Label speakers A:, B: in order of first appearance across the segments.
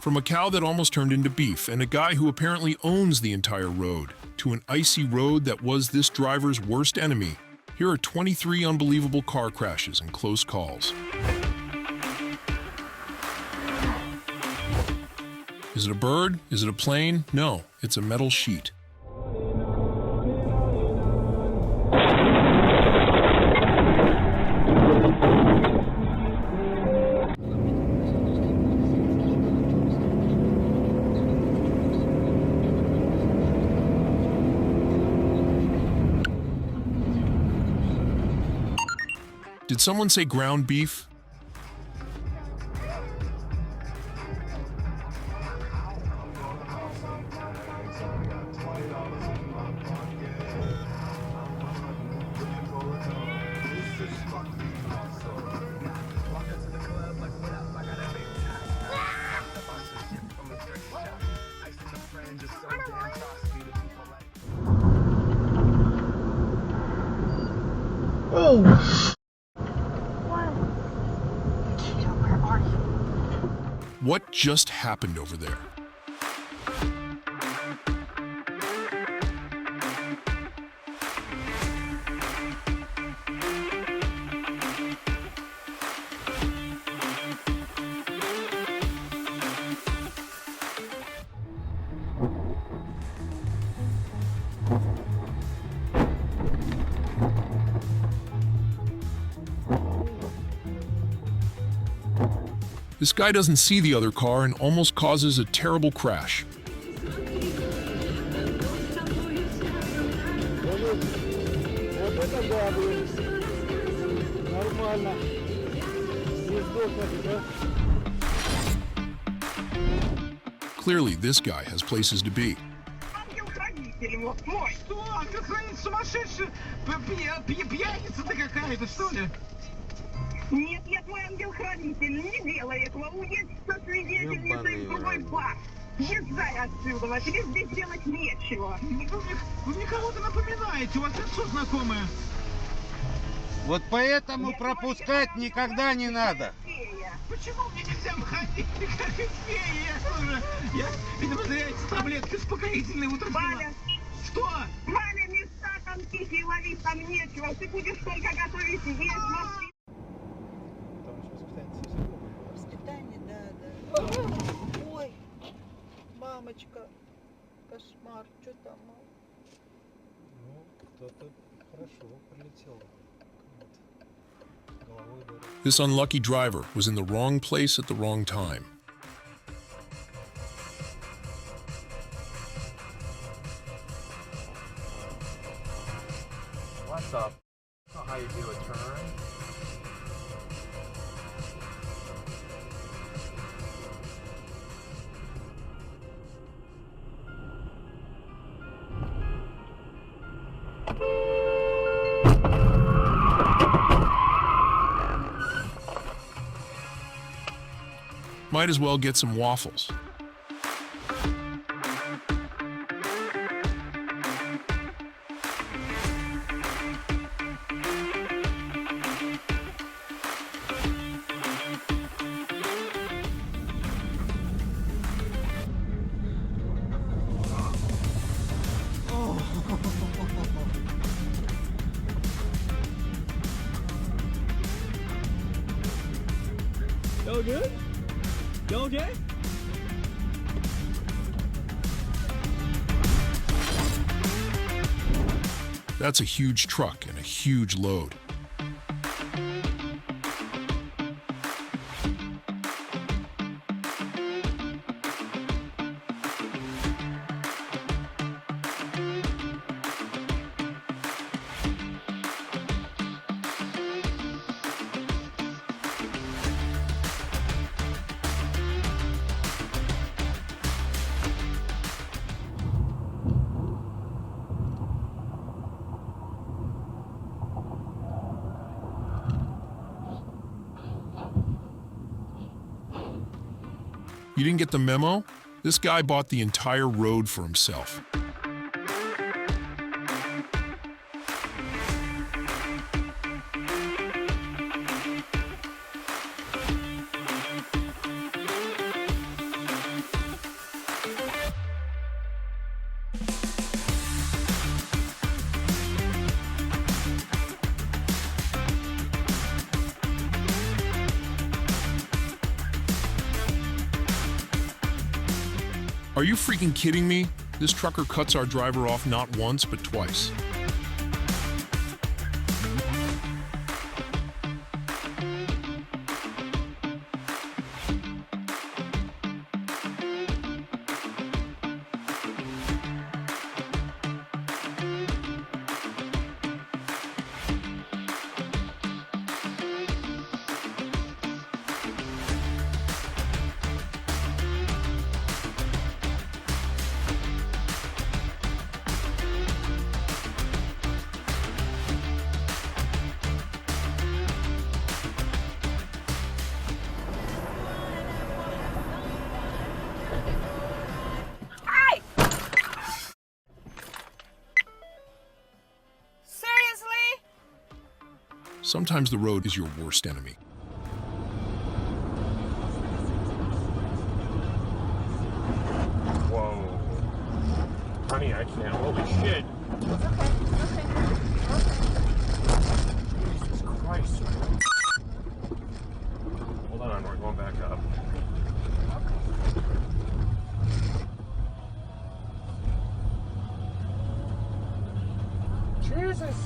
A: From a cow that almost turned into beef and a guy who apparently owns the entire road, to an icy road that was this driver's worst enemy, here are 23 unbelievable car crashes and close calls. Is it a bird? Is it a plane? No, it's a metal sheet. Did someone say ground beef?
B: Oh!
A: What just happened over there? This guy doesn't see the other car and almost causes a terrible crash. Clearly, this guy has places to be.
C: Нет, я твой ангел-хранитель, не делай этого, уедь со свидетелем, ты другой бак. Езжай отсюда, тебе здесь делать нечего.
D: Вы мне кого-то напоминаете, у вас лицо знакомое.
B: Вот поэтому пропускать никогда не надо.
D: Почему мне нельзя выходить, как фея? Я, видимо, зря эти таблетки успокоительные утром пила. Что?
C: Валя, места там тихие, ловить там нечего, ты будешь только готовить есть, мозги.
E: Воспитание, да. Ой, мамочка, кошмар, что там?
F: Ну, кто-то хорошо прилетел. Головой ударил.
A: This unlucky driver was in the wrong place at the wrong time.
G: What the f***? That's not how you do a turn.
A: Might as well get some waffles.
D: Y'all good? Y'all okay?
A: That's a huge truck and a huge load. You didn't get the memo? This guy bought the entire road for himself. Are you freaking kidding me? This trucker cuts our driver off not once, but twice. Sometimes the road is your worst enemy.
H: Whoa. Honey, I can't. Holy shit. Jesus Christ. Hold on, we're going back up. Jesus.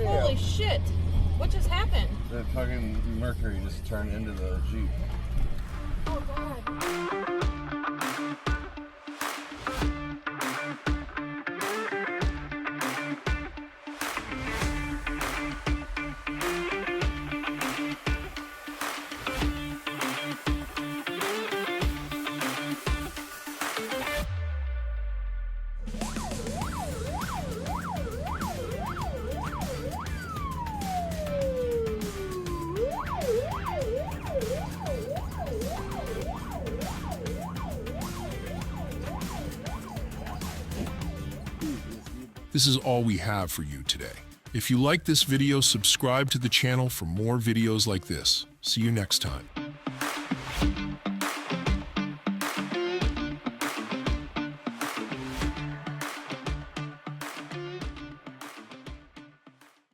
I: Holy shit! What just happened?
B: The fucking Mercury just turned into the Jeep.
I: Oh god.
A: This is all we have for you today. If you like this video, subscribe to the channel for more videos like this. See you next time.